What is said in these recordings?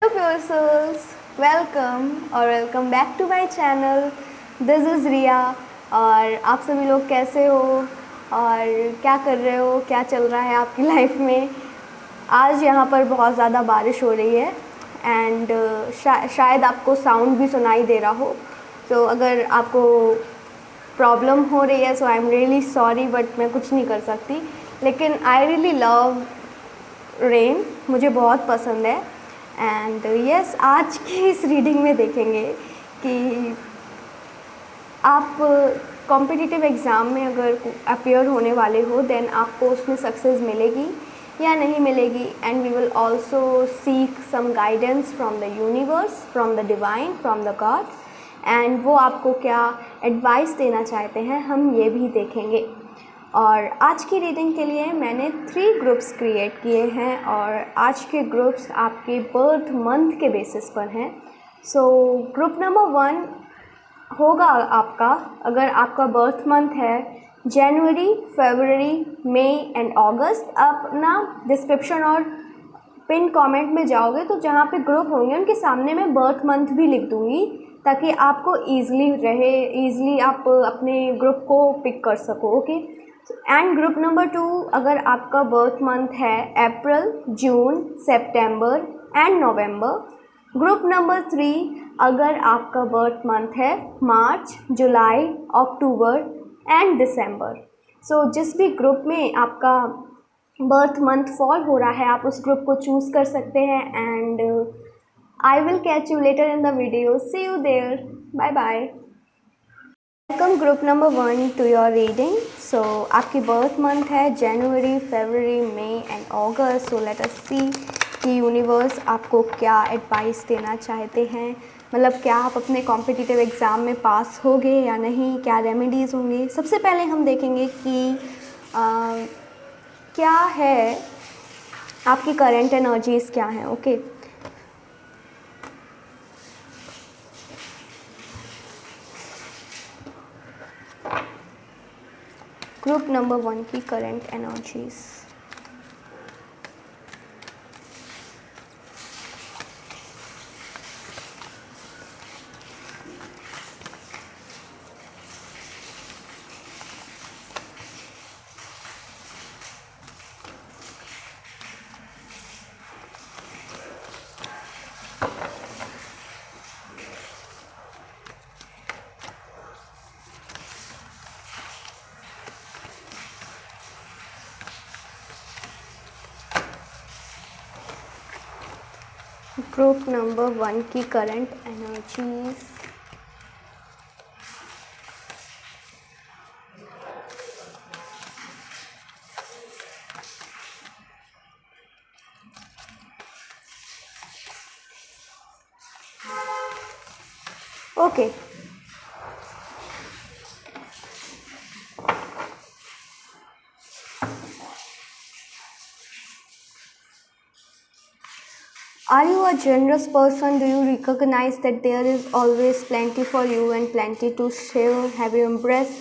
Hello pure souls, welcome और welcome back to my channel. This is Riya. और आप सभी लोग कैसे हो और क्या कर रहे हो, क्या चल रहा है आपकी लाइफ में। आज यहाँ पर बहुत ज़्यादा बारिश हो रही है एंड शायद आपको साउंड भी सुनाई दे रहा हो। तो अगर आपको प्रॉब्लम हो रही है so I am really sorry, but मैं कुछ नहीं कर सकती। लेकिन आई रियली लव रेन, मुझे बहुत पसंद है। एंड यस, आज की इस रीडिंग में देखेंगे कि आप कॉम्पिटिटिव एग्ज़ाम में अगर अपीयर होने वाले हो देन आपको उसमें सक्सेस मिलेगी या नहीं मिलेगी। And we will also seek some guidance from the universe, from the divine, from the god. And वो आपको क्या एडवाइस देना चाहते हैं हम ये भी देखेंगे। और आज की रीडिंग के लिए मैंने 3 ग्रुप्स क्रिएट किए हैं और आज के ग्रुप्स आपके बर्थ मंथ के बेसिस पर हैं। सो ग्रुप नंबर 1 होगा आपका, अगर आपका बर्थ मंथ है जनवरी, फरवरी, मई एंड अगस्त। आप ना डिस्क्रिप्शन और पिन कमेंट में जाओगे तो जहाँ पे ग्रुप होंगे उनके सामने मैं बर्थ मंथ भी लिख दूँगी ताकि आपको ईज़िली आप अपने ग्रुप को पिक कर सको। ओके। एंड ग्रुप नंबर 2, अगर आपका बर्थ मंथ है अप्रैल, जून, सितंबर एंड नवंबर। ग्रुप नंबर 3, अगर आपका बर्थ मंथ है मार्च, जुलाई, अक्टूबर एंड दिसंबर। सो जिस भी ग्रुप में आपका बर्थ मंथ फॉल हो रहा है आप उस ग्रुप को चूज़ कर सकते हैं। And I will catch you later in the video. See you there, bye bye. Welcome group number 1 to your reading. So आपकी बर्थ मंथ है जनवरी, फरवरी, मई and August. So let us सी कि यूनिवर्स आपको क्या advice देना चाहते हैं, मतलब क्या आप अपने कॉम्पिटिटिव एग्ज़ाम में पास होगे या नहीं, क्या रेमेडीज़ होंगे। सबसे पहले हम देखेंगे कि क्या है आपकी करंट एनर्जीज़ क्या हैं। ओके। ग्रुप नंबर 1 की करंट एनर्जीज़। ग्रुप नंबर 1 की current energies. Okay. Are you a generous person? Do you recognize that there is always plenty for you and plenty to share? Have you embraced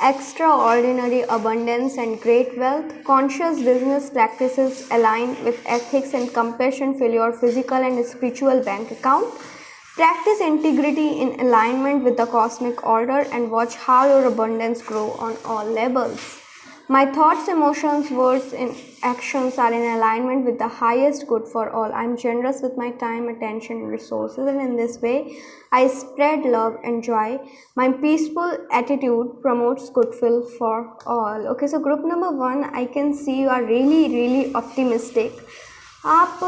extraordinary abundance and great wealth? Conscious business practices aligned with ethics and compassion fill your physical and spiritual bank account. Practice integrity in alignment with the cosmic order and watch how your abundance grow on all levels. My thoughts, emotions, words, and actions are in alignment with the highest good for all. I am generous with my time, attention, and resources, and in this way, I spread love and joy. My peaceful attitude promotes goodwill for all. Okay, so group number 1, I can see you are really optimistic. आप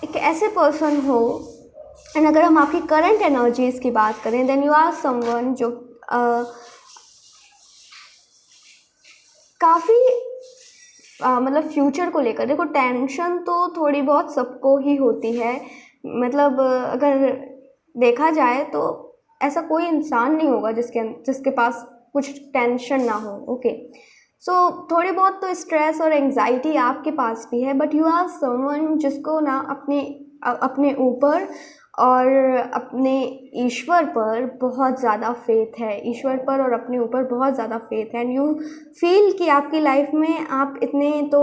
एक ऐसे person हो, and अगर हम आपकी current energies की बात करें देन यू आर समवन जो काफ़ी मतलब फ्यूचर को लेकर, देखो टेंशन तो थोड़ी बहुत सबको ही होती है। मतलब अगर देखा जाए तो ऐसा कोई इंसान नहीं होगा जिसके पास कुछ टेंशन ना हो। ओके। सो थोड़ी बहुत तो स्ट्रेस और एंजाइटी आपके पास भी है, बट यू आर समवन जिसको ना अपने ऊपर और अपने ईश्वर पर बहुत ज़्यादा फेथ है, ईश्वर पर और अपने ऊपर बहुत ज़्यादा फेथ है। एंड यू फील कि आपकी लाइफ में आप इतने तो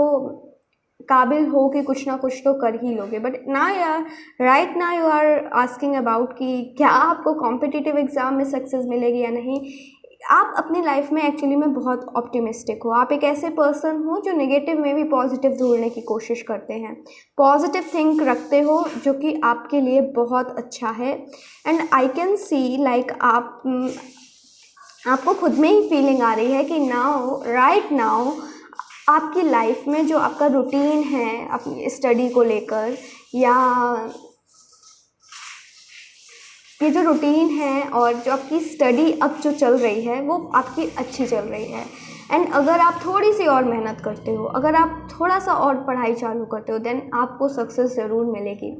काबिल हो कि कुछ ना कुछ तो कर ही लोगे। बट ना यार, राइट ना यू आर आस्किंग अबाउट कि क्या आपको कॉम्पिटिटिव एग्ज़ाम में सक्सेस मिलेगी या नहीं। आप अपनी लाइफ में एक्चुअली में बहुत ऑप्टिमिस्टिक हो। आप एक ऐसे पर्सन हो जो नेगेटिव में भी पॉजिटिव ढूंढने की कोशिश करते हैं, पॉजिटिव थिंक रखते हो, जो कि आपके लिए बहुत अच्छा है। And I can C like आपको खुद में ही फीलिंग आ रही है कि नाउ, राइट नाउ, आपकी लाइफ में जो आपका रूटीन है अपनी स्टडी को लेकर, या ये जो रूटीन है और जो आपकी स्टडी अब जो चल रही है वो आपकी अच्छी चल रही है। एंड अगर आप थोड़ी सी और मेहनत करते हो, अगर आप थोड़ा सा और पढ़ाई चालू करते हो, देन आपको सक्सेस ज़रूर मिलेगी।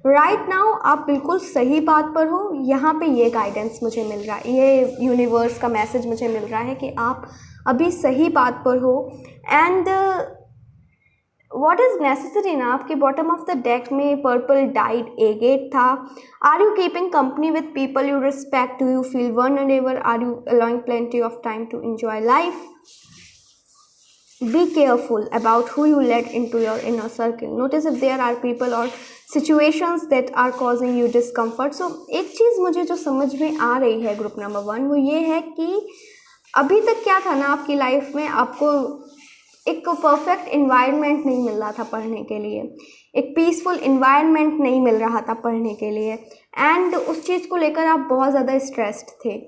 राइट नाउ आप बिल्कुल सही बात पर हो। यहाँ पे ये गाइडेंस मुझे मिल रहा है, ये यूनिवर्स का मैसेज मुझे मिल रहा है कि आप अभी सही बात पर हो। एंड वॉट इज़ नेसेसरी ना, आपके बॉटम ऑफ द डेक में पर्पल डाइड एगेट था। Are you keeping company with people you respect? Do you feel vulnerable? Are you allowing plenty of time to enjoy life? Be careful about who you let into your inner circle. Notice if there are people or situations that are causing you discomfort. So एक चीज़ मुझे जो समझ में आ रही है group number 1, वो ये है कि अभी तक क्या था ना, आपकी लाइफ में आपको एक परफेक्ट इन्वायरमेंट नहीं मिल रहा था पढ़ने के लिए, एक पीसफुल इन्वायरमेंट नहीं मिल रहा था पढ़ने के लिए। एंड उस चीज़ को लेकर आप बहुत ज़्यादा स्ट्रेस्ड थे।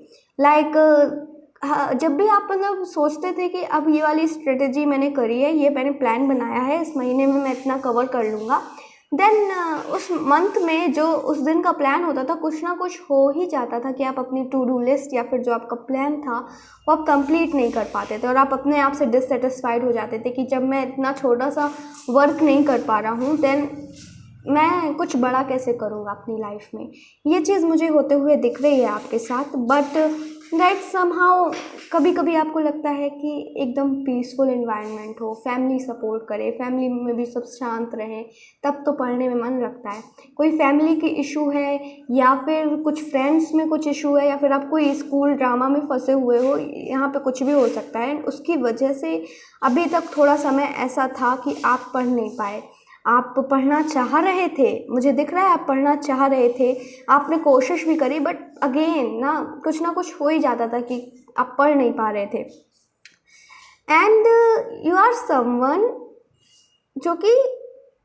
हाँ, जब भी आप मतलब सोचते थे कि अब ये वाली स्ट्रेटजी मैंने करी है, ये मैंने प्लान बनाया है, इस महीने में मैं इतना कवर कर लूँगा, देन उस मंथ में जो उस दिन का प्लान होता था, कुछ ना कुछ हो ही जाता था कि आप अपनी टू डू लिस्ट या फिर जो आपका प्लान था वो आप कंप्लीट नहीं कर पाते थे, और आप अपने आप से डिससेटिस्फाइड हो जाते थे कि जब मैं इतना छोटा सा वर्क नहीं कर पा रहा हूँ, देन मैं कुछ बड़ा कैसे करूँगा अपनी लाइफ में। ये चीज़ मुझे होते हुए दिख रही है आपके साथ। बट दैट समहाउ कभी कभी आपको लगता है कि एकदम पीसफुल इन्वायरमेंट हो, फैमिली सपोर्ट करे, फैमिली में भी सब शांत रहें, तब तो पढ़ने में मन लगता है। कोई फैमिली की इशू है, या फिर कुछ फ्रेंड्स में कुछ इशू है, या फिर आप कोई स्कूल ड्रामा में फंसे हुए हो, यहाँ पे कुछ भी हो सकता है। उसकी वजह से अभी तक थोड़ा समय ऐसा था कि आप पढ़ नहीं पाए। आप पढ़ना चाह रहे थे, मुझे दिख रहा है आप पढ़ना चाह रहे थे, आपने कोशिश भी करी, बट अगेन ना कुछ हो ही जाता था कि आप पढ़ नहीं पा रहे थे। एंड यू आर समवन जो कि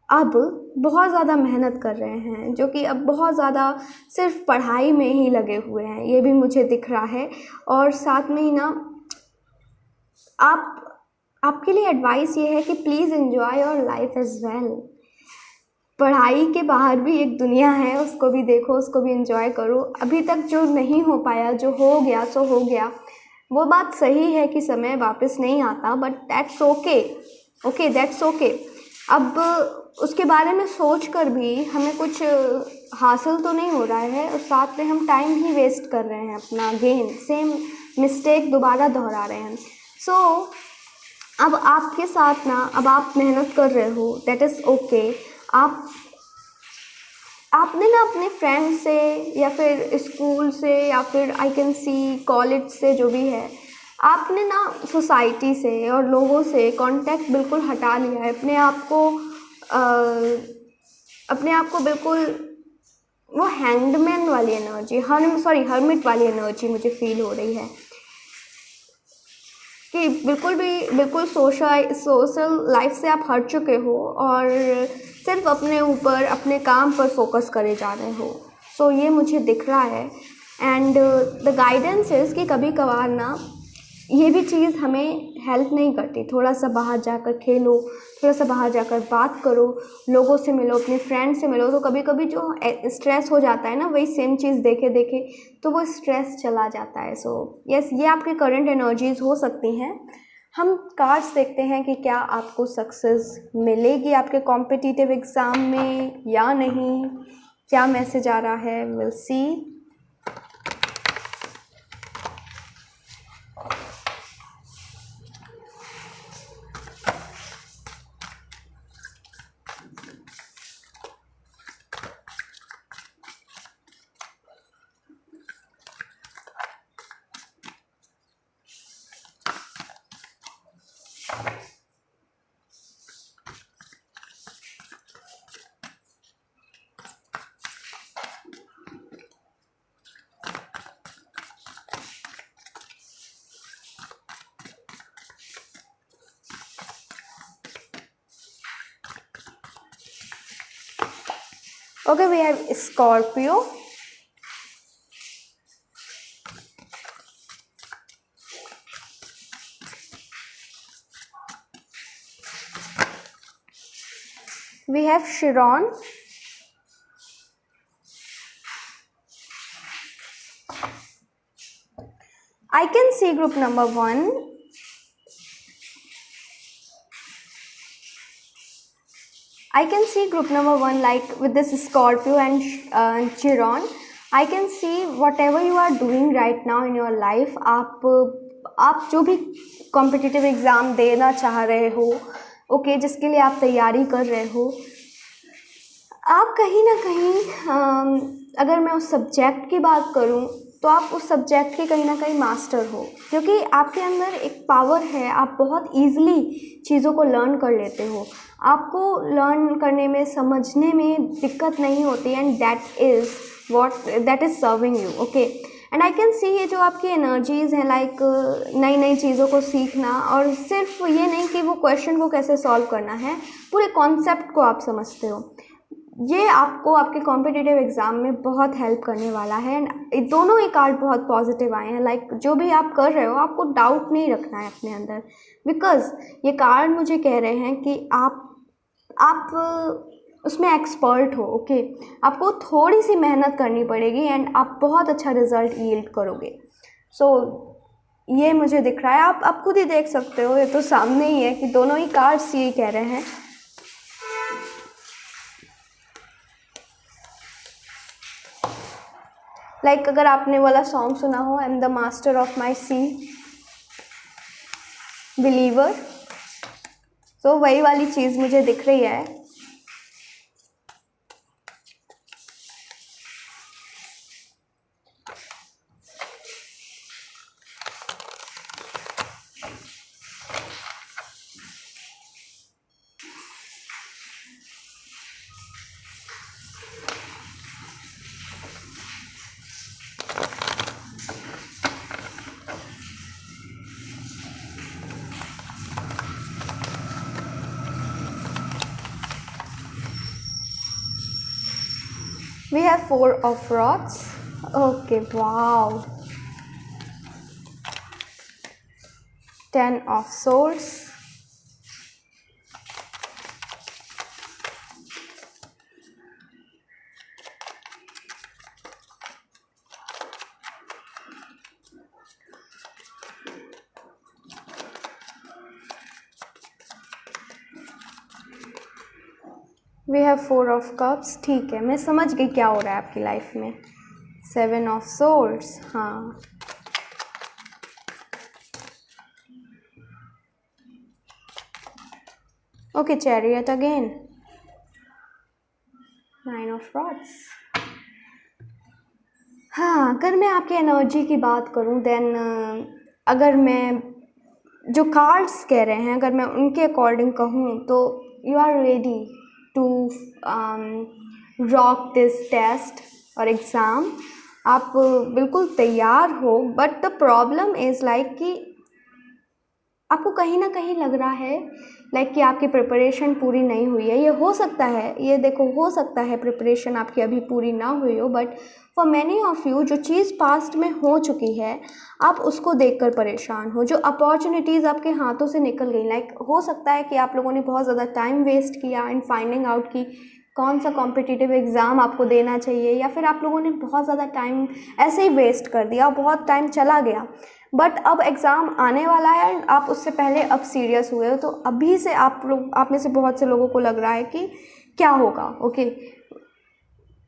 अब बहुत ज़्यादा मेहनत कर रहे हैं, जो कि अब बहुत ज़्यादा सिर्फ पढ़ाई में ही लगे हुए हैं, ये भी मुझे दिख रहा है। और साथ में ही ना आपके लिए एडवाइस ये है कि please enjoy your life as well. पढ़ाई के बाहर भी एक दुनिया है, उसको भी देखो, उसको भी एंजॉय करो। अभी तक जो नहीं हो पाया, जो हो गया सो हो गया। वो बात सही है कि समय वापस नहीं आता, but that's okay, okay that's okay. अब उसके बारे में सोच कर भी हमें कुछ हासिल तो नहीं हो रहा है, और साथ में हम टाइम ही वेस्ट कर रहे हैं अपना, अगेन सेम मिस्टेक दोबारा दोहरा रहे हैं। सो अब आपके साथ ना, अब आप मेहनत कर रहे हो, दैट इज़ ओके। आपने ना अपने फ्रेंड से या फिर स्कूल से या फिर आई कैन सी कॉलेज से, जो भी है, आपने ना सोसाइटी से और लोगों से कांटेक्ट बिल्कुल हटा लिया है। अपने आप को बिल्कुल वो हैंगमैन वाली एनर्जी, हर्मिट वाली एनर्जी मुझे फील हो रही है कि बिल्कुल सोशल लाइफ से आप हट चुके हो और सिर्फ अपने ऊपर, अपने काम पर फोकस करे जा रहे हो। सो ये मुझे दिख रहा है। एंड द गाइडेंस इज़ कि कभी कभार ना ये भी चीज़ हमें हेल्प नहीं करती। थोड़ा सा बाहर जाकर खेलो, थोड़ा सा बाहर जाकर बात करो, लोगों से मिलो, अपने फ्रेंड से मिलो, तो कभी कभी जो स्ट्रेस हो जाता है ना, वही सेम चीज़ देखे देखे तो वो स्ट्रेस चला जाता है। सो यस, ये आपकी करंट एनर्जीज हो सकती हैं। हम कार्ड्स देखते हैं कि क्या आपको सक्सेस मिलेगी आपके कॉम्पिटिटिव एग्ज़ाम में या नहीं, क्या मैसेज आ रहा है, will see. Okay, we have Scorpio. We have Chiron. I can see group number 1. I can see group number 1 like with this Scorpio and Chiron. I can see whatever you are doing right now in your life. आप जो भी competitive exam देना चाह रहे हो, okay, जिसके लिए आप तैयारी कर रहे हो, आप कहीं ना कहीं अगर मैं उस सब्जेक्ट की बात करूं तो आप उस सब्जेक्ट के कहीं ना कहीं मास्टर हो, क्योंकि आपके अंदर एक पावर है, आप बहुत ईजिली चीज़ों को लर्न कर लेते हो, आपको लर्न करने में, समझने में दिक्कत नहीं होती, and that is serving you, okay. And I can सी ये जो आपकी एनर्जीज़ हैं, लाइक नई नई चीज़ों को सीखना, और सिर्फ ये नहीं कि वो क्वेश्चन को कैसे सॉल्व करना है, पूरे कॉन्सेप्ट को आप समझते हो, ये आपको आपके कॉम्पिटिटिव एग्ज़ाम में बहुत हेल्प करने वाला है। एंड दोनों ही कार्ड बहुत पॉजिटिव आए हैं, लाइक जो भी आप कर रहे हो आपको डाउट नहीं रखना है अपने अंदर, बिकॉज़ ये कार्ड मुझे कह रहे हैं कि आप उसमें एक्सपर्ट हो, ओके। आपको थोड़ी सी मेहनत करनी पड़ेगी एंड आप बहुत अच्छा रिजल्ट यील्ड करोगे। सो ये मुझे दिख रहा है, आप खुद ही देख सकते हो, ये तो सामने ही है कि दोनों ही कार्ड्स ये कह रहे हैं। लाइक अगर आपने वाला सॉन्ग सुना हो, I am the master of my sea, believer, तो वही वाली चीज़ मुझे दिख रही है। We have 4 of Rods. Okay, wow. 10 of Swords. We have 4 of Cups. ठीक है, मैं समझ गई क्या हो रहा है आपकी लाइफ में। 7 of Swords, हाँ। Okay, Chariot again. 9 of Rods। हाँ, अगर मैं आपकी एनर्जी की बात करूँ, देन अगर मैं जो कार्ड्स कह रहे हैं, अगर मैं उनके अकॉर्डिंग कहूँ, तो you are ready to rock this test और एग्ज़ाम। आप बिल्कुल तैयार हो, but the problem is like कि आपको कहीं ना कहीं लग रहा है लाइक कि आपकी प्रिपरेशन पूरी नहीं हुई है। ये हो सकता है, ये देखो, हो सकता है प्रिपरेशन आपकी अभी पूरी ना हुई हो, but for many of you जो चीज़ पास्ट में हो चुकी है, आप उसको देखकर परेशान हो। जो अपॉर्चुनिटीज़ आपके हाथों से निकल गई, लाइक हो सकता है कि आप लोगों ने बहुत ज़्यादा टाइम वेस्ट किया इन फाइंडिंग आउट की कौन सा कॉम्पिटिटिव एग्ज़ाम आपको देना चाहिए, या फिर आप लोगों ने बहुत ज़्यादा टाइम ऐसे ही वेस्ट कर दिया, बहुत टाइम चला गया, बट अब एग्ज़ाम आने वाला है, आप उससे पहले अब सीरियस हुए हो। तो अभी से आप में से बहुत से लोगों को लग रहा है कि क्या होगा, ओके,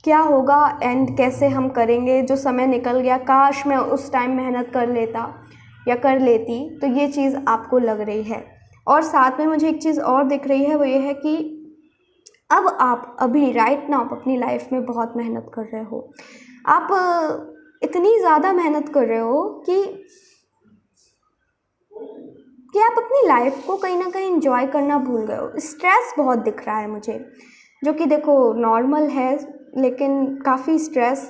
क्या होगा एंड कैसे हम करेंगे, जो समय निकल गया, काश मैं उस टाइम मेहनत कर लेता या कर लेती। तो ये चीज़ आपको लग रही है। और साथ में मुझे एक चीज़ और दिख रही है, वो ये है कि अब आप अभी राइट नाउ अपनी लाइफ में बहुत मेहनत कर रहे हो। आप इतनी ज़्यादा मेहनत कर रहे हो कि आप अपनी लाइफ को कहीं ना कहीं एंजॉय करना भूल गए हो। स्ट्रेस बहुत दिख रहा है मुझे, जो कि देखो नॉर्मल है, लेकिन काफ़ी स्ट्रेस,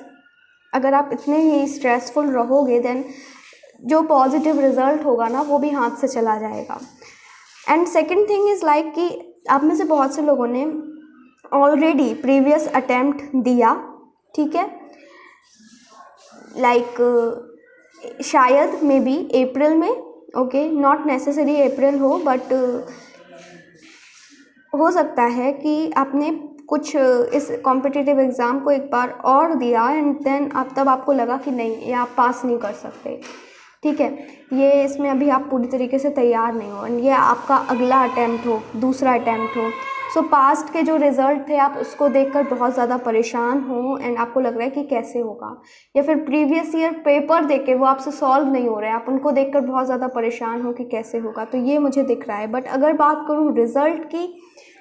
अगर आप इतने ही स्ट्रेसफुल रहोगे, देन जो पॉजिटिव रिज़ल्ट होगा ना, वो भी हाथ से चला जाएगा। And second thing is like कि आप में से बहुत से लोगों ने ऑलरेडी प्रीवियस अटेम्प्ट दिया, ठीक है, लाइक शायद मे बी अप्रैल में, ओके, नॉट नेसेसरी अप्रैल हो, बट हो सकता है कि आपने कुछ इस कॉम्पिटिटिव एग्ज़ाम को एक बार और दिया एंड देन तब आपको लगा कि नहीं, ये आप पास नहीं कर सकते, ठीक है, ये इसमें अभी आप पूरी तरीके से तैयार नहीं हो एंड ये आपका अगला अटैम्प्ट हो, दूसरा अटैम्प्ट हो। सो पास्ट के जो रिज़ल्ट थे आप उसको देखकर बहुत ज़्यादा परेशान हो एंड आपको लग रहा है कि कैसे होगा, या फिर प्रीवियस ईयर पेपर देख के वो आपसे सॉल्व नहीं हो रहा है, आप उनको देखकर बहुत ज़्यादा परेशान हो कि कैसे होगा, तो ये मुझे दिख रहा है। बट अगर बात करूँ रिज़ल्ट की,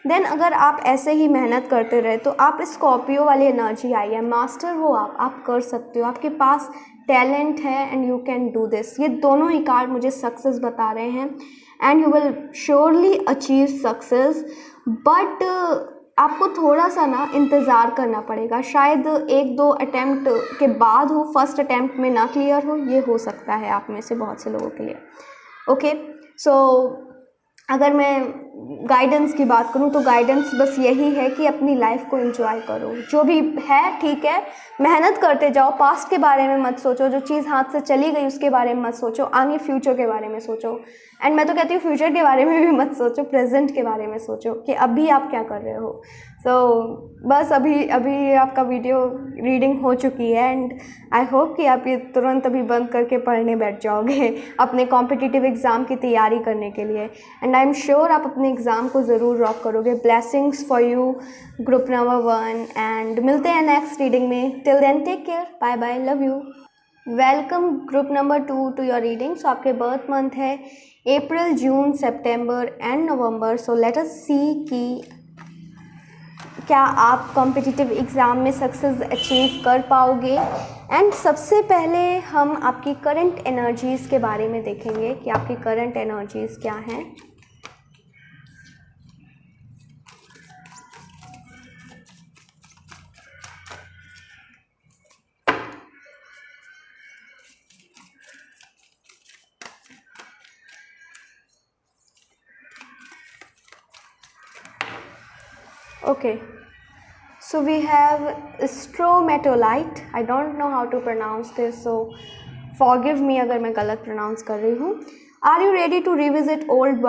देन अगर आप ऐसे ही मेहनत करते रहे तो आप स्कॉर्पियो वाली एनर्जी आई है, मास्टर हो आप कर सकते हो, आपके पास टैलेंट है and you can do this. ये दोनों ही कार्ड मुझे सक्सेस बता रहे हैं and you will surely achieve success, but आपको थोड़ा सा ना इंतज़ार करना पड़ेगा, शायद 1-2 अटैम्प्ट के बाद हो, फर्स्ट अटैम्प्ट में ना क्लियर हो, ये हो सकता है आप में से बहुत से लोगों के लिए। ओके, सो अगर मैं गाइडेंस की बात करूं तो गाइडेंस बस यही है कि अपनी लाइफ को एंजॉय करो, जो भी है ठीक है, मेहनत करते जाओ, पास्ट के बारे में मत सोचो, जो चीज़ हाथ से चली गई उसके बारे में मत सोचो, आगे फ्यूचर के बारे में सोचो, एंड मैं तो कहती हूँ फ्यूचर के बारे में भी मत सोचो, प्रेजेंट के बारे में सोचो कि अभी आप क्या कर रहे हो। बस अभी आपका वीडियो रीडिंग हो चुकी है एंड आई होप कि आप ये तुरंत अभी बंद करके पढ़ने बैठ जाओगे अपने कॉम्पिटिटिव एग्ज़ाम की तैयारी करने के लिए, एंड आई एम श्योर आप अपने एग्ज़ाम को ज़रूर रॉक करोगे। Blessings for you group number 1, and मिलते हैं नेक्स्ट रीडिंग में। Till then take care, bye bye, love you. Welcome group number 2 to your reading. So आपके बर्थ मंथ है अप्रैल, जून, सितंबर and November. So let us सी कि क्या आप competitive exam में success achieve कर पाओगे। एंड सबसे पहले हम आपकी करंट एनर्जीज़ के बारे में देखेंगे कि आपकी करंट एनर्जीज़ क्या हैं। Okay, so we have stromatolite. I don't know how to pronounce this, so forgive me अगर मैं गलत pronounce कर रही हूँ। Are you ready to revisit old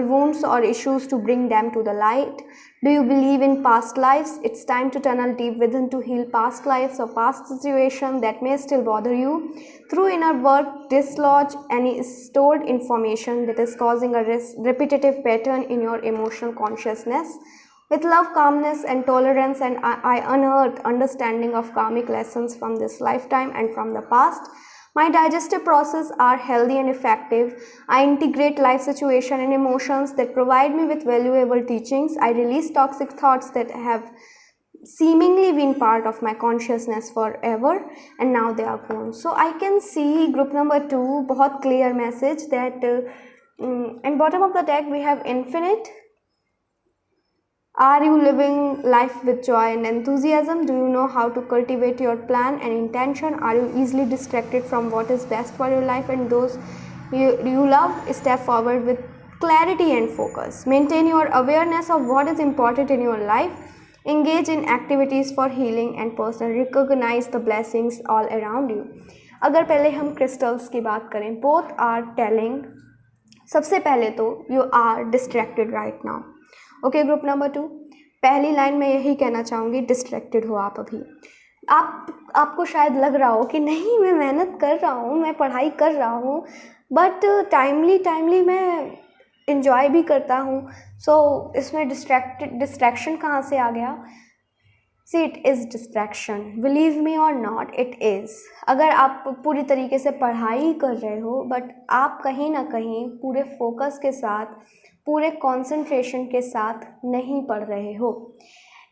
wounds or issues to bring them to the light? Do you believe in past lives? It's time to tunnel deep within to heal past lives or past situations that may still bother you. Through inner work, dislodge any stored information that is causing a repetitive pattern in your emotional consciousness. With love, calmness, and tolerance, and I unearth understanding of karmic lessons from this lifetime and from the past. My digestive process are healthy and effective. I integrate life situation and emotions that provide me with valuable teachings. I release toxic thoughts that have seemingly been part of my consciousness forever and now they are gone. So I can see group number 2, बहुत clear message that in bottom of the deck we have infinite. Are you living life with joy and enthusiasm? Do you know how to cultivate your plan and intention? Are you easily distracted from what is best for your life and those you love? Step forward with clarity and focus. Maintain your awareness of what is important in your life. Engage in activities for healing and personal. Recognize the blessings all around you. अगर पहले हम crystals की बात करें, both are telling. सबसे पहले तो you are distracted right now. Okay, group number 2, पहली लाइन में यही कहना चाहूँगी, डिस्ट्रैक्टेड हो आप अभी। आपको शायद लग रहा हो कि नहीं, मैं मेहनत कर रहा हूँ, मैं पढ़ाई कर रहा हूँ, बट टाइमली मैं इन्जॉय भी करता हूँ। सो इसमें डिस्ट्रैक्शन कहाँ से आ गया? See, it is distraction, believe me और नॉट, इट इज़। अगर आप पूरी तरीके से पढ़ाई कर रहे हो बट आप कहीं ना कहीं पूरे फोकस के साथ, पूरे कंसंट्रेशन के साथ नहीं पढ़ रहे हो,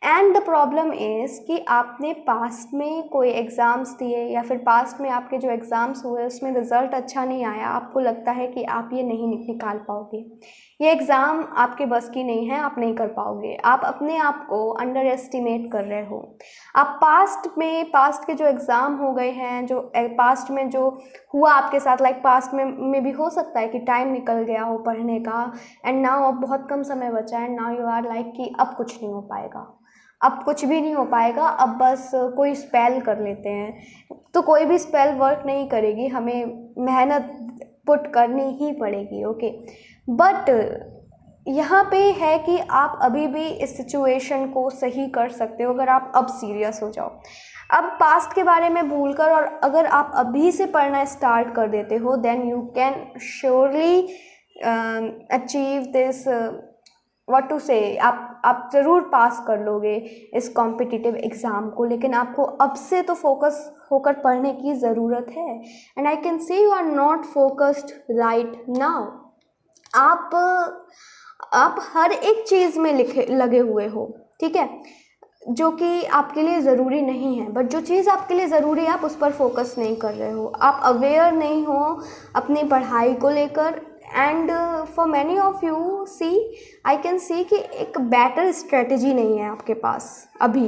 एंड द प्रॉब्लम इज़ कि आपने पास्ट में कोई एग्ज़ाम्स दिए या फिर पास्ट में आपके जो एग्ज़ाम्स हुए उसमें रिज़ल्ट अच्छा नहीं आया, आपको लगता है कि आप ये नहीं निकाल पाओगे, ये एग्ज़ाम आपके बस की नहीं है, आप नहीं कर पाओगे। आप अपने आप को अंडर एस्टिमेट कर रहे हो। आप पास्ट के जो एग्ज़ाम हो गए हैं, जो पास्ट में जो हुआ आपके साथ, लाइक पास्ट में भी हो सकता है कि टाइम निकल गया हो पढ़ने का, एंड नाउ अब बहुत कम समय बचा है, नाउ यू आर लाइक कि अब कुछ नहीं हो पाएगा, अब कुछ भी नहीं हो पाएगा, अब बस कोई स्पेल कर लेते हैं। तो कोई भी स्पेल वर्क नहीं करेगी, हमें मेहनत पुट करनी ही पड़ेगी। ओके, बट यहाँ पे है कि आप अभी भी इस सिचुएशन को सही कर सकते हो अगर आप अब सीरियस हो जाओ। अब पास्ट के बारे में भूलकर और अगर आप अभी से पढ़ना स्टार्ट कर देते हो, then you can surely achieve this, what to say, आप ज़रूर पास कर लोगे इस कॉम्पिटिटिव एग्ज़ाम को। लेकिन आपको अब से तो फोकस होकर पढ़ने की ज़रूरत है। And I can say you are not focused right now. आप हर एक चीज़ में लगे हुए हो, ठीक है, जो कि आपके लिए ज़रूरी नहीं है। बट जो चीज़ आपके लिए ज़रूरी है आप उस पर फोकस नहीं कर रहे हो, आप अवेयर नहीं हो अपनी पढ़ाई को लेकर। And for many of you see, I can see कि एक बेटर स्ट्रेटजी नहीं है आपके पास अभी।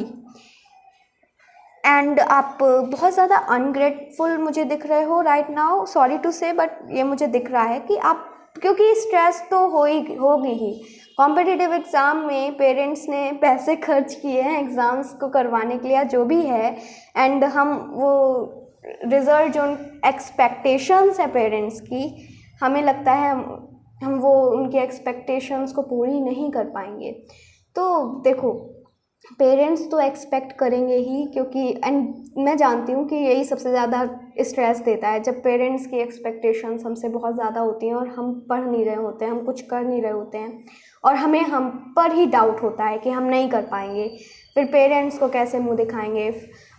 एंड आप बहुत ज़्यादा अनग्रेटफुल मुझे दिख रहे हो right now, sorry to say, but ये मुझे दिख रहा है कि आप, क्योंकि स्ट्रेस तो होगी ही। कॉम्पिटिटिव एग्ज़ाम में पेरेंट्स ने पैसे खर्च किए हैं एग्ज़ाम्स को करवाने के लिए, जो भी है, एंड हम वो रिज़ल्ट, जो एक्सपेक्टेशंस है पेरेंट्स की, हमें लगता है हम वो उनकी एक्सपेक्टेशंस को पूरी नहीं कर पाएंगे। तो देखो, पेरेंट्स तो एक्सपेक्ट करेंगे ही, क्योंकि एंड मैं जानती हूँ कि यही सबसे ज़्यादा स्ट्रेस देता है, जब पेरेंट्स की एक्सपेक्टेशंस हमसे बहुत ज़्यादा होती हैं और हम पढ़ नहीं रहे होते हैं, हम कुछ कर नहीं रहे होते हैं, और हमें हम पर ही डाउट होता है कि हम नहीं कर पाएंगे। फिर पेरेंट्स को कैसे मुंह दिखाएंगे,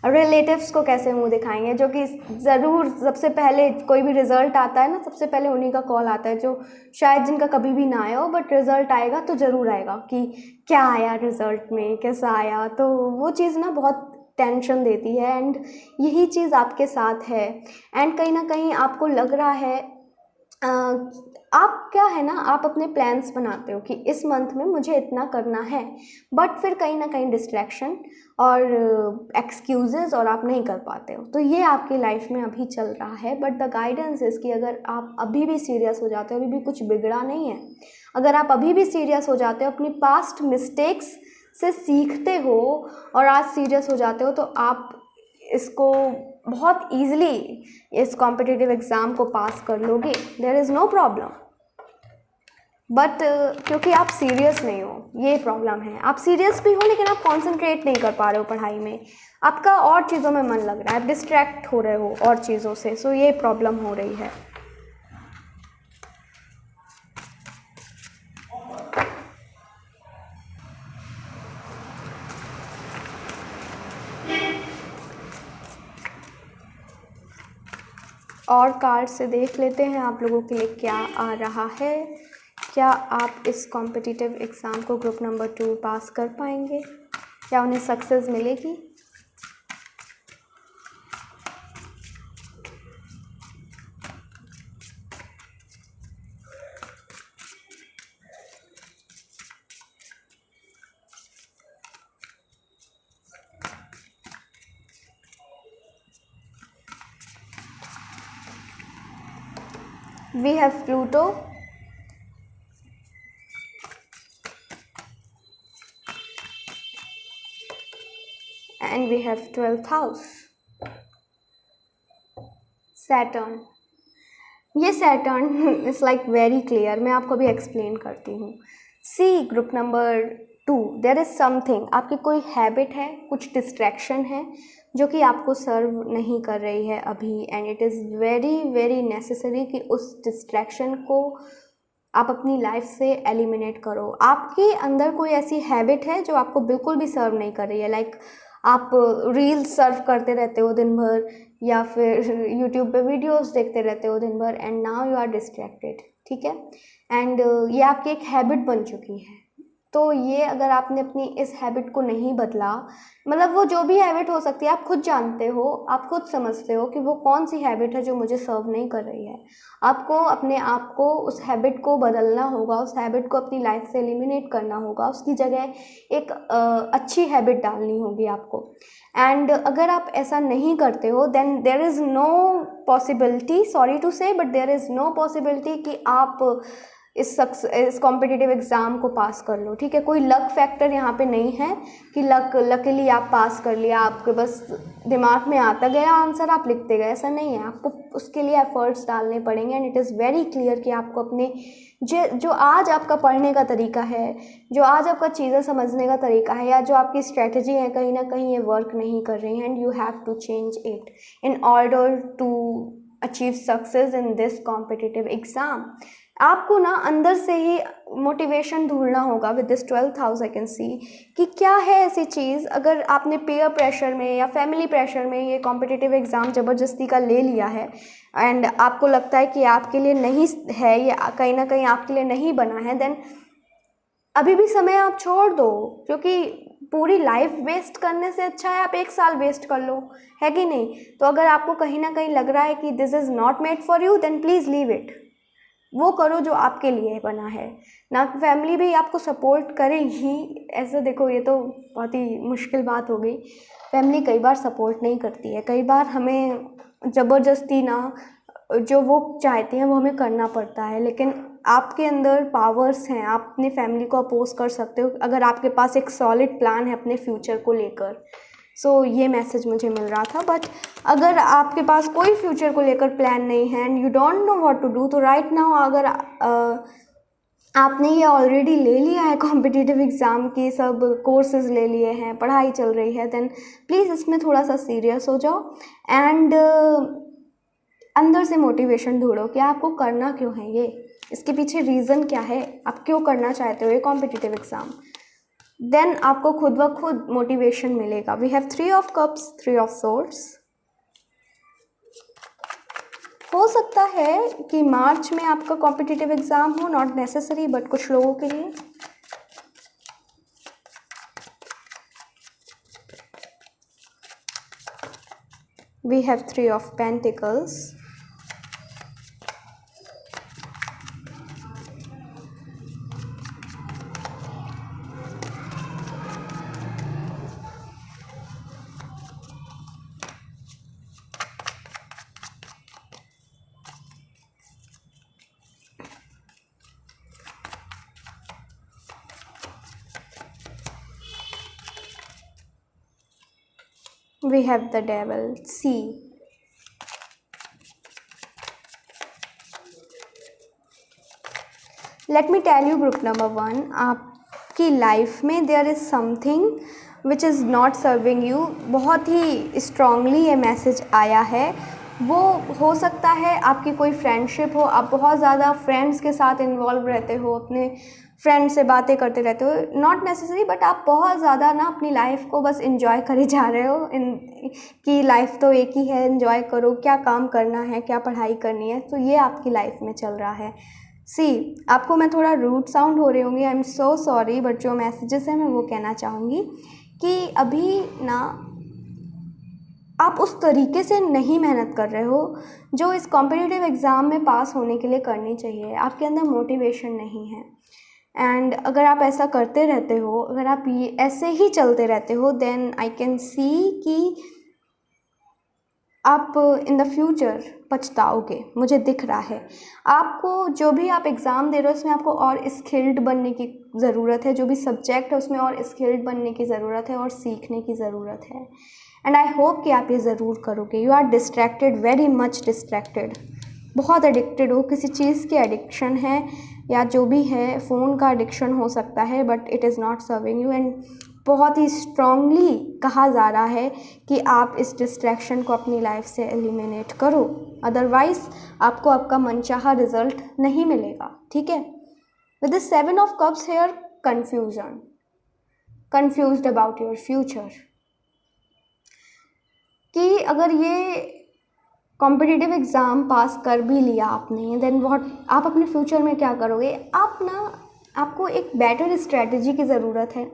रिलेटिव्स को कैसे मुंह दिखाएंगे, जो कि ज़रूर सबसे पहले कोई भी रिज़ल्ट आता है ना, सबसे पहले उन्हीं का कॉल आता है, जो शायद जिनका कभी भी ना आया हो, बट रिज़ल्ट आएगा तो ज़रूर आएगा कि क्या आया रिज़ल्ट में, कैसा आया। तो वो चीज़ ना बहुत टेंशन देती है, एंड यही चीज़ आपके साथ है। एंड कहीं ना कहीं आपको लग रहा है, आप क्या है ना, आप अपने प्लान्स बनाते हो कि इस मंथ में मुझे इतना करना है, बट फिर कहीं ना कहीं डिस्ट्रैक्शन और एक्सक्यूजेस, और आप नहीं कर पाते हो। तो ये आपकी लाइफ में अभी चल रहा है। बट द गाइडेंस इज़ कि अगर आप अभी भी सीरियस हो जाते हो, अभी भी कुछ बिगड़ा नहीं है, अगर आप अभी भी सीरियस हो जाते हो, अपनी पास्ट मिस्टेक्स से सीखते हो और आज सीरियस हो जाते हो, तो आप इसको बहुत ईजिली इस कॉम्पिटिटिव एग्ज़ाम को पास कर लोगे, there is no problem. But क्योंकि आप सीरियस नहीं हो, ये प्रॉब्लम है। आप सीरियस भी हो लेकिन आप कंसंट्रेट नहीं कर पा रहे हो पढ़ाई में, आपका और चीज़ों में मन लग रहा है, आप डिस्ट्रैक्ट हो रहे हो और चीज़ों से, सो ये प्रॉब्लम हो रही है। और कार्ड से देख लेते हैं आप लोगों के लिए क्या आ रहा है। क्या आप इस कॉम्पिटिटिव एग्ज़ाम को ग्रुप नंबर 2 पास कर पाएंगे? क्या उन्हें सक्सेस मिलेगी? We have Pluto, and we have 12th house, Saturn। ये Saturn is like very clear, मैं आपको भी एक्सप्लेन करती हूँ। See group number 2, there is something, आपकी कोई हैबिट है, कुछ डिस्ट्रैक्शन है जो कि आपको सर्व नहीं कर रही है अभी, and it is very very necessary कि उस डिस्ट्रैक्शन को आप अपनी लाइफ से एलिमिनेट करो। आपके अंदर कोई ऐसी हैबिट है जो आपको बिल्कुल भी सर्व नहीं कर रही है, लाइक आप रील्स सर्व करते रहते हो दिन भर, या फिर यूट्यूब पे वीडियोस देखते रहते हो दिन भर, and now you are distracted, ठीक है, एंड ये आपकी एक हैबिट बन चुकी है। तो ये अगर आपने अपनी इस हैबिट को नहीं बदला, मतलब वो जो भी हैबिट हो सकती है, आप खुद जानते हो, आप खुद समझते हो कि वो कौन सी हैबिट है जो मुझे सर्व नहीं कर रही है। आपको अपने आप को उस हैबिट को बदलना होगा, उस हैबिट को अपनी लाइफ से एलिमिनेट करना होगा, उसकी जगह एक अच्छी हैबिट डालनी होगी आपको। एंड अगर आप ऐसा नहीं करते हो then there is no possibility, sorry to say, but there is no possibility कि आप इस कॉम्पिटिटिव एग्ज़ाम को पास कर लो। ठीक है, कोई लक फैक्टर यहाँ पे नहीं है कि लकीली आप पास कर लिया, आपके बस दिमाग में आता गया आंसर, आप लिखते गए, ऐसा नहीं है। आपको उसके लिए एफर्ट्स डालने पड़ेंगे। And it is very clear कि आपको अपने जो आज आपका पढ़ने का तरीका है, जो आज आपका चीज़ें समझने का तरीका है, या जो आपकी स्ट्रेटजी है, कहीं ना कहीं ये वर्क नहीं कर रही है। And you have to change it in order to achieve success in this competitive exam. आपको ना अंदर से ही मोटिवेशन ढूंढना होगा with this 12th house. I can see कि क्या है ऐसी चीज़, अगर आपने पीयर प्रेशर में या फैमिली प्रेशर में ये कॉम्पिटिटिव एग्ज़ाम ज़बरदस्ती का ले लिया है एंड आपको लगता है कि आपके लिए नहीं है, ये कहीं ना कहीं आपके लिए नहीं बना है, देन अभी भी समय आप छोड़ दो, क्योंकि पूरी लाइफ वेस्ट करने से अच्छा है आप 1 साल वेस्ट कर लो, है कि नहीं। तो अगर आपको कहीं ना कहीं लग रहा है कि this is not made for you, then please leave it. वो करो जो आपके लिए बना है ना। फैमिली भी आपको सपोर्ट करेगी, ऐसे देखो ये तो बहुत ही मुश्किल बात हो गई। फैमिली कई बार सपोर्ट नहीं करती है, कई बार हमें ज़बरदस्ती ना जो वो चाहती हैं वो हमें करना पड़ता है। लेकिन आपके अंदर पावर्स हैं, आप अपनी फैमिली को अपोज कर सकते हो अगर आपके पास एक सॉलिड प्लान है अपने फ्यूचर को लेकर। सो ये मैसेज मुझे मिल रहा था। बट अगर आपके पास कोई फ्यूचर को लेकर प्लान नहीं है and you don't know what to do, तो राइट नाउ अगर आपने ये ऑलरेडी ले लिया है कॉम्पिटिटिव एग्ज़ाम की सब कोर्सेज ले लिए हैं, पढ़ाई चल रही है, देन प्लीज़ इसमें थोड़ा सा सीरियस हो जाओ एंड अंदर से मोटिवेशन ढूंढो कि आपको करना क्यों है ये, इसके पीछे रीज़न क्या है, आप क्यों करना चाहते हो ये कॉम्पिटिटिव एग्ज़ाम। देन आपको खुद ब खुद मोटिवेशन मिलेगा। We have 3 of cups, 3 of swords. हो सकता है कि मार्च में आपका कॉम्पिटिटिव एग्ज़ाम हो, नॉट नेसेसरी, बट कुछ लोगों के लिए। We have 3 of pentacles. We have the devil, C. Let me tell you group number 1, आपकी लाइफ में there is something which is not serving you। बहुत ही स्ट्रांगली ये मैसेज आया है। वो हो सकता है आपकी कोई फ्रेंडशिप हो, आप बहुत ज़्यादा फ्रेंड्स के साथ इन्वॉल्व रहते हो, अपने फ्रेंड से बातें करते रहते हो, नॉट नेसेसरी, बट आप बहुत ज़्यादा ना अपनी लाइफ को बस इंजॉय करे जा रहे हो कि लाइफ तो एक ही है, इंजॉय करो, क्या काम करना है, क्या पढ़ाई करनी है। तो ये आपकी लाइफ में चल रहा है। सी, आपको मैं थोड़ा रूड साउंड हो रही होंगी, I am so sorry, but जो मैसेजेस हैं मैं वो कहना चाहूँगी कि अभी ना आप उस तरीके से नहीं मेहनत कर रहे हो जो इस कॉम्पिटिटिव एग्ज़ाम में पास होने के लिए करनी चाहिए। आपके अंदर मोटिवेशन नहीं है। एंड अगर आप ऐसा करते रहते हो, अगर आप ये ऐसे ही चलते रहते हो, देन आई कैन सी कि आप इन द फ्यूचर पछताओगे, मुझे दिख रहा है। आपको जो भी आप एग्ज़ाम दे रहे हो उसमें आपको और स्किल्ड बनने की ज़रूरत है, जो भी सब्जेक्ट है उसमें और स्किल्ड बनने की ज़रूरत है और सीखने की ज़रूरत है। एंड आई होप कि आप ये ज़रूर करोगे। You are distracted, very much distracted, बहुत एडिक्टेड हो, किसी चीज़ की एडिक्शन है या जो भी है, फ़ोन का एडिक्शन हो सकता है, but it is not serving you. And बहुत ही स्ट्रांगली कहा जा रहा है कि आप इस डिस्ट्रैक्शन को अपनी लाइफ से एलिमिनेट करो, अदरवाइज़ आपको आपका मनचाहा रिजल्ट नहीं मिलेगा। ठीक है। With the 7 of cups here, confusion, confused about your future, कि अगर ये कॉम्पिटिटिव एग्ज़ाम पास कर भी लिया आपने, देन व्हाट, आप अपने फ्यूचर में क्या करोगे। आप ना आपको एक बेटर स्ट्रेटजी की ज़रूरत है।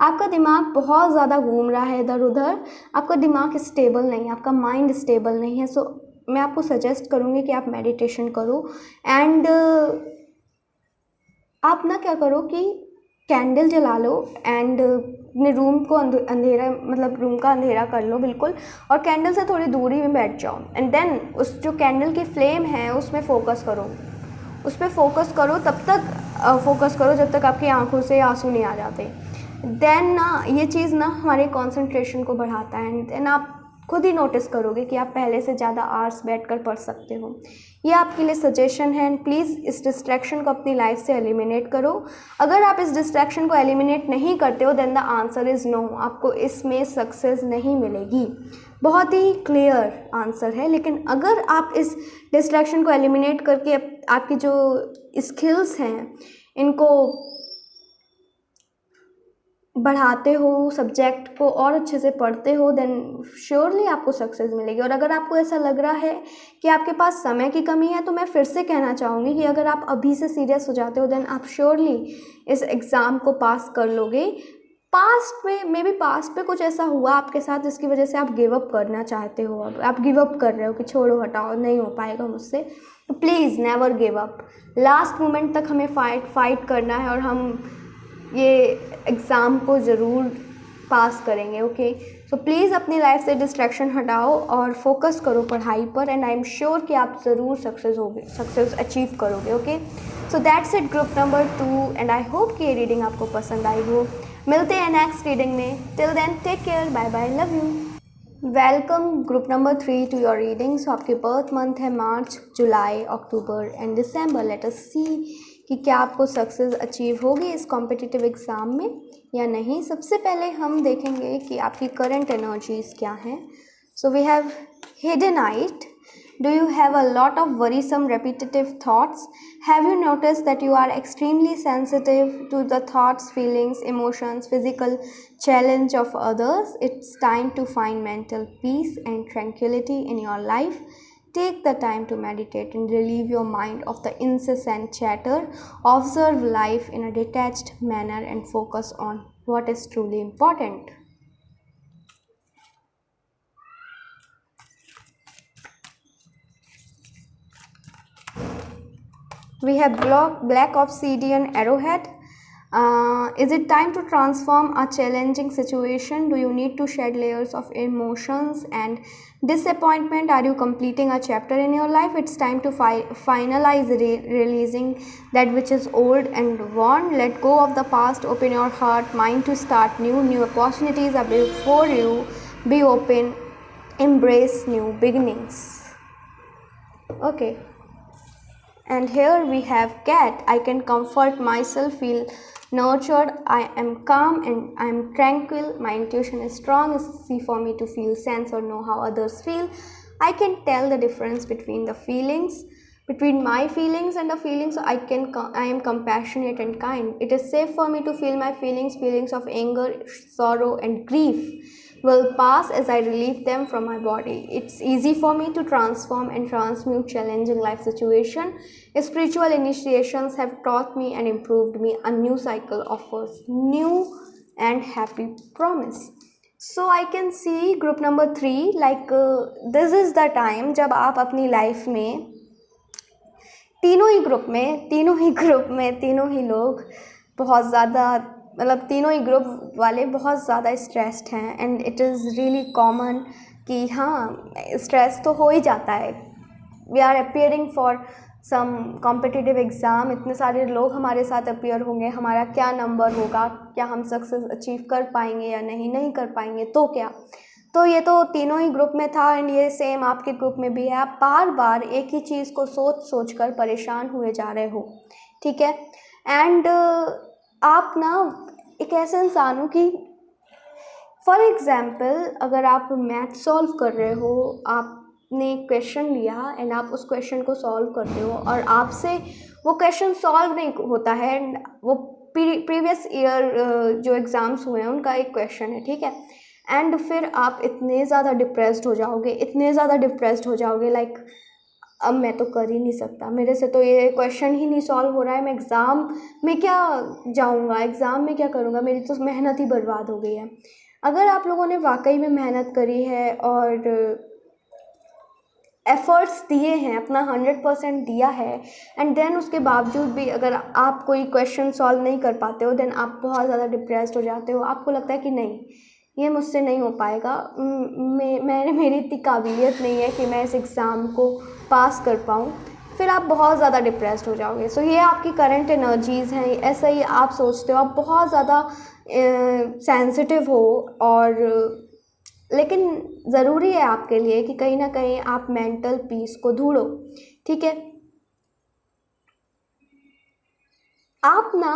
आपका दिमाग बहुत ज़्यादा घूम रहा है इधर उधर, आपका दिमाग स्टेबल नहीं है, आपका माइंड स्टेबल नहीं है। सो मैं आपको सजेस्ट करूँगी कि आप मेडिटेशन करो। एंड आप ना क्या करो कि कैंडल जला लो एंड अपने रूम को अंधेरा, मतलब रूम का अंधेरा कर लो बिल्कुल, और कैंडल से थोड़ी दूरी में बैठ जाओ। एंड देन उस जो कैंडल की फ्लेम है उसमें फ़ोकस करो, उस पर फोकस करो, तब तक फोकस करो जब तक आपकी आंखों से आंसू नहीं आ जाते। देन ना ये चीज़ ना हमारे कंसंट्रेशन को बढ़ाता है। एंड देन आप खुद ही नोटिस करोगे कि आप पहले से ज़्यादा आवर्स बैठकर पढ़ सकते हो। ये आपके लिए सजेशन है। एंड प्लीज़ इस डिस्ट्रैक्शन को अपनी लाइफ से एलिमिनेट करो। अगर आप इस डिस्ट्रैक्शन को एलिमिनेट नहीं करते हो then the answer is no, आपको इसमें सक्सेस नहीं मिलेगी। बहुत ही क्लियर आंसर है। लेकिन अगर आप इस डिस्ट्रैक्शन को एलिमिनेट करके आपकी जो स्किल्स हैं इनको बढ़ाते हो, सब्जेक्ट को और अच्छे से पढ़ते हो, देन श्योरली आपको सक्सेस मिलेगी। और अगर आपको ऐसा लग रहा है कि आपके पास समय की कमी है, तो मैं फिर से कहना चाहूँगी कि अगर आप अभी से सीरियस हो जाते हो देन आप श्योरली इस एग्ज़ाम को पास कर लोगे। पास्ट में पास्ट में कुछ ऐसा हुआ आपके साथ जिसकी वजह से आप गिव अप करना चाहते हो, अब आप गिव अप कर रहे हो कि छोड़ो हटाओ नहीं हो पाएगा मुझसे, तो please never give up. Last moment तक हमें फाइट करना है और हम ये एग्ज़ाम को ज़रूर पास करेंगे। ओके, सो प्लीज़ अपनी लाइफ से डिस्ट्रैक्शन हटाओ और फोकस करो पढ़ाई पर। एंड आई एम श्योर कि आप ज़रूर सक्सेस अचीव करोगे। Okay, so that's it group number 2। And I hope कि ये रीडिंग आपको पसंद आई हो। मिलते हैं नेक्स्ट रीडिंग में। Till then take care, bye bye, love you. Welcome group number 3 to your reading. So आपके बर्थ मंथ है मार्च, जुलाई, October and December. Let us सी कि क्या आपको सक्सेस अचीव होगी इस कॉम्पिटिटिव एग्ज़ाम में या नहीं। सबसे पहले हम देखेंगे कि आपकी करंट एनर्जीज़ क्या हैं। So we have hidden knight. Do you have a lot of worrisome repetitive thoughts? Have you noticed that you are extremely sensitive to the thoughts, feelings, emotions, physical challenge of others? It's time to find mental peace and tranquility in your life. Take the time to meditate and relieve your mind of the incessant chatter. Observe life in a detached manner and focus on what is truly important. We have Black Obsidian Arrowhead. Is it time to transform a challenging situation? Do you need to shed layers of emotions and disappointment? Are you completing a chapter in your life? It's time to finalize releasing that which is old and worn. Let go of the past. Open your heart, mind to start new. New opportunities are before you. Be open. Embrace new beginnings. Okay. And here we have Cat. I can comfort myself, feel nurtured. I am calm and I am tranquil. My intuition is strong. It's easy for me to feel, sense or know how others feel. I can tell the difference between the feelings, between my feelings and the feelings. So I am compassionate and kind. It is safe for me to feel my feelings of anger, sorrow and grief will pass as I relieve them from my body. It's easy for me to transform and transmute challenging life situation. Spiritual initiations have taught me and improved me. A new cycle offers new and happy promise. So I can see group number 3 like this is the time जब आप अपनी life में तीनों ही group में तीनों ही लोग बहुत ज़्यादा, मतलब तीनों ही ग्रुप वाले बहुत ज़्यादा स्ट्रेस्ड हैं। And it is really common कि हाँ स्ट्रेस तो हो ही जाता है। We are appearing for some competitive exam, इतने सारे लोग हमारे साथ अपियर होंगे, हमारा क्या नंबर होगा, क्या हम सक्सेस अचीव कर पाएंगे या नहीं कर पाएंगे, तो क्या। तो ये तो तीनों ही ग्रुप में था एंड ये सेम आपके ग्रुप में भी है। आप बार बार एक ही चीज़ को सोच कर परेशान हुए जा रहे हो, ठीक है। एंड आप ना एक ऐसे इंसान हो कि फॉर एग्ज़ाम्पल अगर आप मैथ सॉल्व कर रहे हो, आपने क्वेश्चन लिया एंड आप उस क्वेश्चन को सॉल्व करते हो और आपसे वो क्वेश्चन सॉल्व नहीं होता है एंड वो प्रीवियस ईयर जो एग्ज़ाम्स हुए हैं उनका एक क्वेश्चन है, ठीक है। एंड फिर आप इतने ज़्यादा डिप्रेस्ड हो जाओगे लाइक अब मैं तो कर ही नहीं सकता, मेरे से तो ये क्वेश्चन ही नहीं सॉल्व हो रहा है, मैं एग्ज़ाम में क्या जाऊँगा, एग्ज़ाम में क्या करूँगा, मेरी तो मेहनत ही बर्बाद हो गई है। अगर आप लोगों ने वाकई में मेहनत करी है और एफ़र्ट्स दिए हैं, अपना 100% दिया है, एंड देन उसके बावजूद भी अगर आप कोई क्वेश्चन सॉल्व नहीं कर पाते हो, देन आप बहुत ज़्यादा डिप्रेस्ड हो जाते हो। आपको लगता है कि नहीं, ये मुझसे नहीं हो पाएगा, मेरी इतनी काबिलियत नहीं है कि मैं इस एग्ज़ाम को पास कर पाऊँ, फिर आप बहुत ज़्यादा डिप्रेस्ड हो जाओगे। सो ये आपकी करंट एनर्जीज़ हैं, ऐसा ही आप सोचते हो, आप बहुत ज़्यादा सेंसिटिव हो। और लेकिन ज़रूरी है आपके लिए कि कहीं ना कहीं आप मेंटल पीस को ढूंढो, ठीक है। आप ना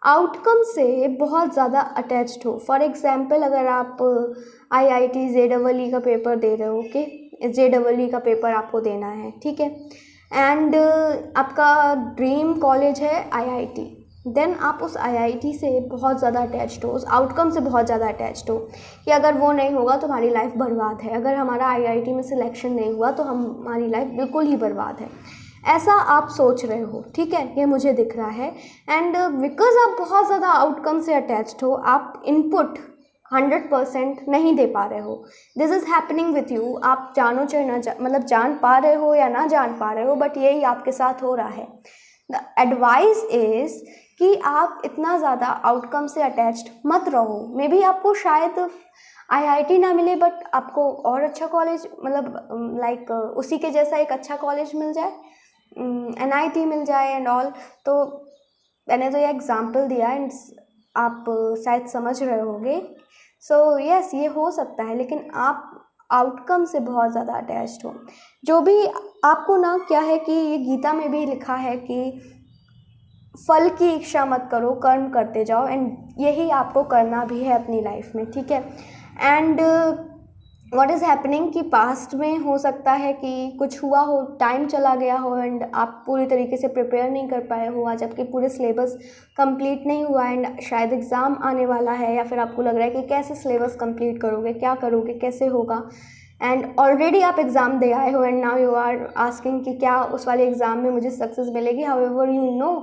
आउटकम से बहुत ज़्यादा अटैच्ड हो। फॉर एग्जांपल, अगर आप IIT JEE का पेपर दे रहे हो, ओके, JEE का पेपर आपको देना है, ठीक है, एंड आपका ड्रीम कॉलेज है IIT, देन आप उस IIT से बहुत ज़्यादा अटैच्ड हो, उस आउटकम से बहुत ज़्यादा अटैच्ड हो कि अगर वो नहीं होगा तो हमारी लाइफ बर्बाद है, अगर हमारा IIT में सिलेक्शन नहीं हुआ तो हमारी लाइफ बिल्कुल ही बर्बाद है। ऐसा आप सोच रहे हो, ठीक है, ये मुझे दिख रहा है। एंड बिकॉज आप बहुत ज़्यादा आउटकम से अटैच्ड हो, आप इनपुट 100% नहीं दे पा रहे हो। This is happening with you. आप जानो चाहे ना मतलब जान पा रहे हो या ना जान पा रहे हो, बट यही आपके साथ हो रहा है। द एडवाइस इज़ कि आप इतना ज़्यादा आउटकम से अटैच्ड मत रहो। मे बी आपको शायद IIT ना मिले, बट आपको और अच्छा कॉलेज, मतलब लाइक उसी के जैसा एक अच्छा कॉलेज मिल जाए, NIT मिल जाए एंड ऑल। तो मैंने तो ये एग्जांपल दिया एंड आप शायद समझ रहे होंगे। सो यस, ये हो सकता है, लेकिन आप आउटकम से बहुत ज़्यादा अटैच्ड हो। जो भी आपको ना, क्या है कि ये गीता में भी लिखा है कि फल की इच्छा मत करो, कर्म करते जाओ, एंड यही आपको करना भी है अपनी लाइफ में, ठीक है। एंड व्हाट इज़ हैपनिंग कि पास्ट में हो सकता है कि कुछ हुआ हो, टाइम चला गया हो एंड आप पूरी तरीके से प्रिपेयर नहीं कर पाए हो, आज आपके पूरे सिलेबस कंप्लीट नहीं हुआ एंड शायद एग्ज़ाम आने वाला है, या फिर आपको लग रहा है कि कैसे सिलेबस कंप्लीट करोगे, क्या करोगे, कैसे होगा, एंड ऑलरेडी आप एग्ज़ाम दे आए हो and now you are asking कि क्या उस वाले एग्ज़ाम में मुझे सक्सेस मिलेगी। हाउएवर यू नो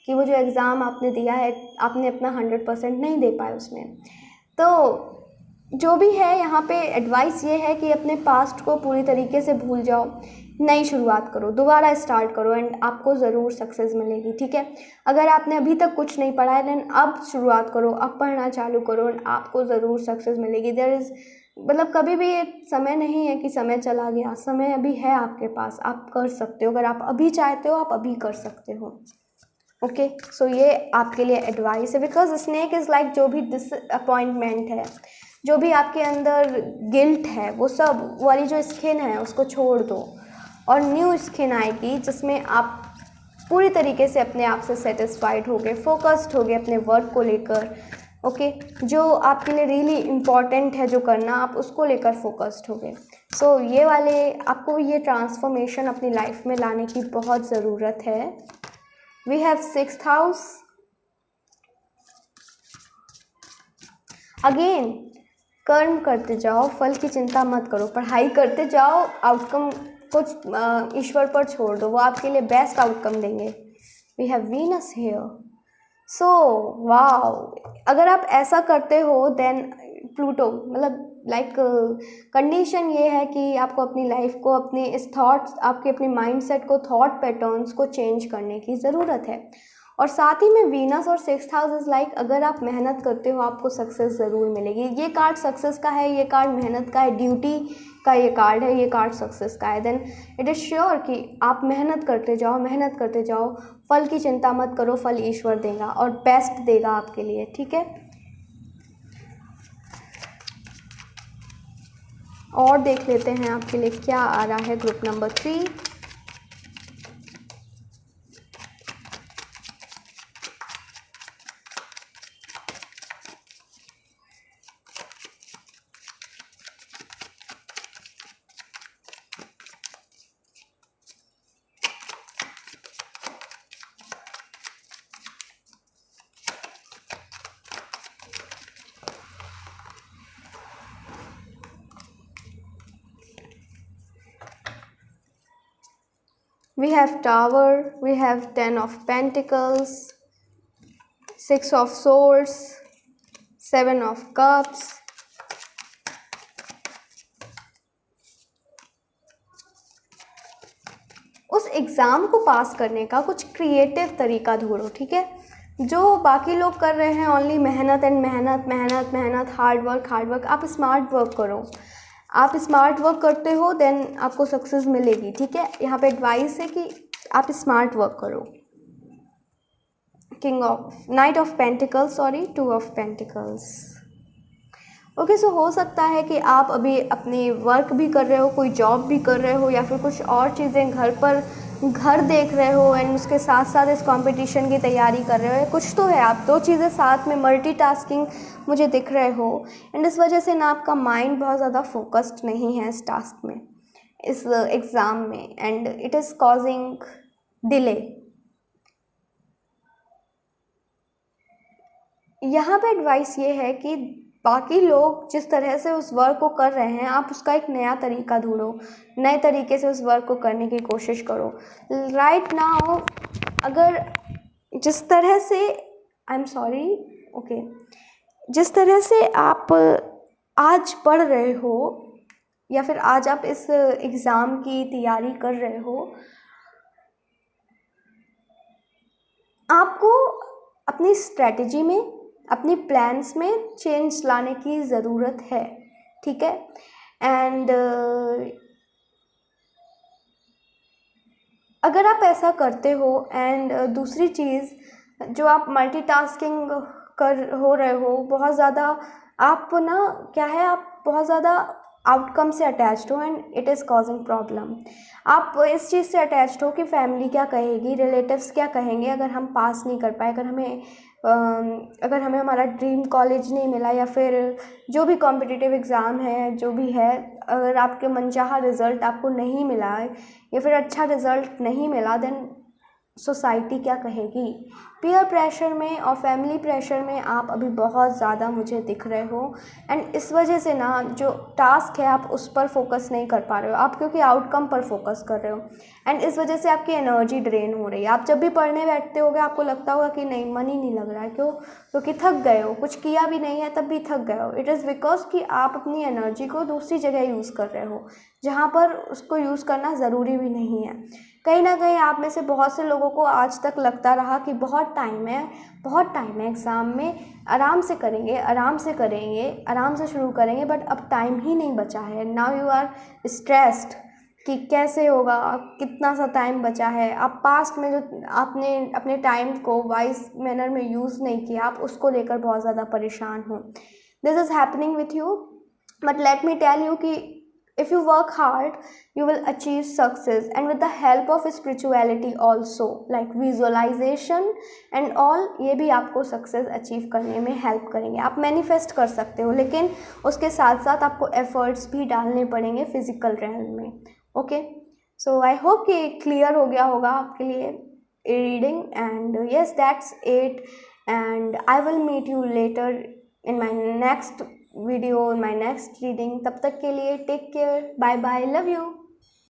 कि वो जो एग्ज़ाम आपने दिया है, आपने अपना 100% नहीं दे पाए उसमें। तो जो भी है यहाँ पे एडवाइस ये है कि अपने पास्ट को पूरी तरीके से भूल जाओ, नई शुरुआत करो, दोबारा स्टार्ट करो एंड आपको ज़रूर सक्सेस मिलेगी, ठीक है। अगर आपने अभी तक कुछ नहीं पढ़ा है, देन अब शुरुआत करो, अब पढ़ना चालू करो एंड आपको ज़रूर सक्सेस मिलेगी। देयर इज़ मतलब कभी भी ये समय नहीं है कि समय चला गया, समय अभी है आपके पास, आप कर सकते हो। अगर आप अभी चाहते हो, आप अभी कर सकते हो, ओके। सो ये आपके लिए एडवाइस है। बिकॉज स्नेक इज़ लाइक, जो भी डिसअपॉइंटमेंट है, जो भी आपके अंदर गिल्ट है, वो सब वाली जो स्किन है उसको छोड़ दो और न्यू स्किन आएगी जिसमें आप पूरी तरीके से अपने आप से सेटिस्फाइड होगे, फोकस्ड होगे अपने वर्क को लेकर, ओके। जो आपके लिए रियली इम्पॉर्टेंट है जो करना, आप उसको लेकर फोकस्ड होगे। सो ये वाले आपको ये ट्रांसफॉर्मेशन अपनी लाइफ में लाने की बहुत ज़रूरत है। We have 6th house again. कर्म करते जाओ, फल की चिंता मत करो, पढ़ाई करते जाओ, आउटकम कुछ ईश्वर पर छोड़ दो, वो आपके लिए बेस्ट आउटकम देंगे। We have Venus here. So wow, अगर आप ऐसा करते हो देन प्लूटो, मतलब लाइक कंडीशन ये है कि आपको अपनी लाइफ को, अपने इस थॉट्स, आपके अपने माइंडसेट को, थॉट पैटर्न्स को चेंज करने की ज़रूरत है। और साथ ही में वीनस और 6th हाउस इज़ लाइक, अगर आप मेहनत करते हो आपको सक्सेस ज़रूर मिलेगी। ये कार्ड सक्सेस का है, ये कार्ड मेहनत का है, ड्यूटी का ये कार्ड है, ये कार्ड सक्सेस का है। देन इट इज़ श्योर कि आप मेहनत करते जाओ, मेहनत करते जाओ, फल की चिंता मत करो, फल ईश्वर देगा और बेस्ट देगा आपके लिए, ठीक है। और देख लेते हैं आपके लिए क्या आ रहा है group number 3। we have tower, we have 10 of pentacles, 6 of swords, 7 of cups, उस एग्ज़ाम को पास करने का कुछ क्रिएटिव तरीका ढूंढो, ठीक है। जो बाकी लोग कर रहे हैं ओनली मेहनत एंड मेहनत मेहनत मेहनत, हार्ड वर्क, आप स्मार्ट वर्क करो। आप स्मार्ट वर्क करते हो देन आपको सक्सेस मिलेगी, ठीक है। यहाँ पे एडवाइस है कि आप स्मार्ट वर्क करो। Knight of pentacles, sorry, 2 of pentacles. Okay, so हो सकता है कि आप अभी अपने वर्क भी कर रहे हो, कोई जॉब भी कर रहे हो, या फिर कुछ और चीज़ें घर देख रहे हो एंड उसके साथ साथ इस कंपटीशन की तैयारी कर रहे हो। कुछ तो है, आप 2 चीज़ें साथ में मल्टीटास्किंग मुझे दिख रहे हो, एंड इस वजह से ना आपका माइंड बहुत ज़्यादा फोकस्ड नहीं है इस टास्क में, इस एग्ज़ाम में, and it is causing delay. यहाँ पे एडवाइस ये है कि बाकी लोग जिस तरह से उस वर्क को कर रहे हैं, आप उसका एक नया तरीका ढूंढो, नए तरीके से उस वर्क को करने की कोशिश करो। राइट नाउ अगर जिस तरह से जिस तरह से आप आज पढ़ रहे हो या फिर आज आप इस एग्ज़ाम की तैयारी कर रहे हो, आपको अपनी स्ट्रैटेजी में, अपनी प्लान्स में चेंज लाने की ज़रूरत है, ठीक है। एंड अगर आप ऐसा करते हो, एंड दूसरी चीज़ जो आप मल्टीटास्किंग हो रहे हो, बहुत ज़्यादा आप ना क्या है, आप बहुत ज़्यादा आउटकम से अटैच्ड हो and it is causing problem. आप इस चीज़ से अटैच्ड हो कि फैमिली क्या कहेगी, रिलेटिव्स क्या कहेंगे अगर हम पास नहीं कर पाए, अगर हमें हमारा ड्रीम कॉलेज नहीं मिला, या फिर जो भी कॉम्पिटिटिव एग्ज़ाम है, जो भी है, अगर आपके मनचाहा रिज़ल्ट आपको नहीं मिला या फिर अच्छा रिज़ल्ट नहीं मिला, देन सोसाइटी क्या कहेगी। पीयर प्रेशर में और फैमिली प्रेशर में आप अभी बहुत ज़्यादा मुझे दिख रहे हो, एंड इस वजह से ना जो टास्क है आप उस पर फोकस नहीं कर पा रहे हो, आप क्योंकि आउटकम पर फोकस कर रहे हो, एंड इस वजह से आपकी एनर्जी ड्रेन हो रही है। आप जब भी पढ़ने बैठते होगे आपको लगता होगा कि नहीं, मन ही नहीं लग रहा है, क्योंकि थक गए हो, कुछ किया भी नहीं है तब भी थक गए हो। इट इज़ बिकॉज कि आप अपनी एनर्जी को दूसरी जगह यूज़ कर रहे हो जहाँ पर उसको यूज़ करना ज़रूरी भी नहीं है। कहीं ना कहीं आप में से बहुत से लोगों को आज तक लगता रहा कि बहुत टाइम है एग्ज़ाम में, आराम से शुरू करेंगे, बट अब टाइम ही नहीं बचा है। नाउ यू आर स्ट्रेस्ड कि कैसे होगा, कितना सा टाइम बचा है। आप पास्ट में जो आपने अपने टाइम को वाइज मैनर में यूज़ नहीं किया, आप उसको लेकर बहुत ज़्यादा परेशान हो। This is happening with you, but let me tell you कि if you work hard you will achieve success, and with the help of spirituality also like visualization and all, ये भी आपको सक्सेस अचीव करने में help करेंगे। आप manifest कर सकते हो, लेकिन उसके साथ साथ आपको एफर्ट्स भी डालने पड़ेंगे फिजिकल रेल्म में। ओके, सो आई होप कि क्लियर हो गया होगा आपके लिए reading, and yes, that's it, and I will meet you later in my next video, my next reading. तब तक के लिए take care, bye bye, love you.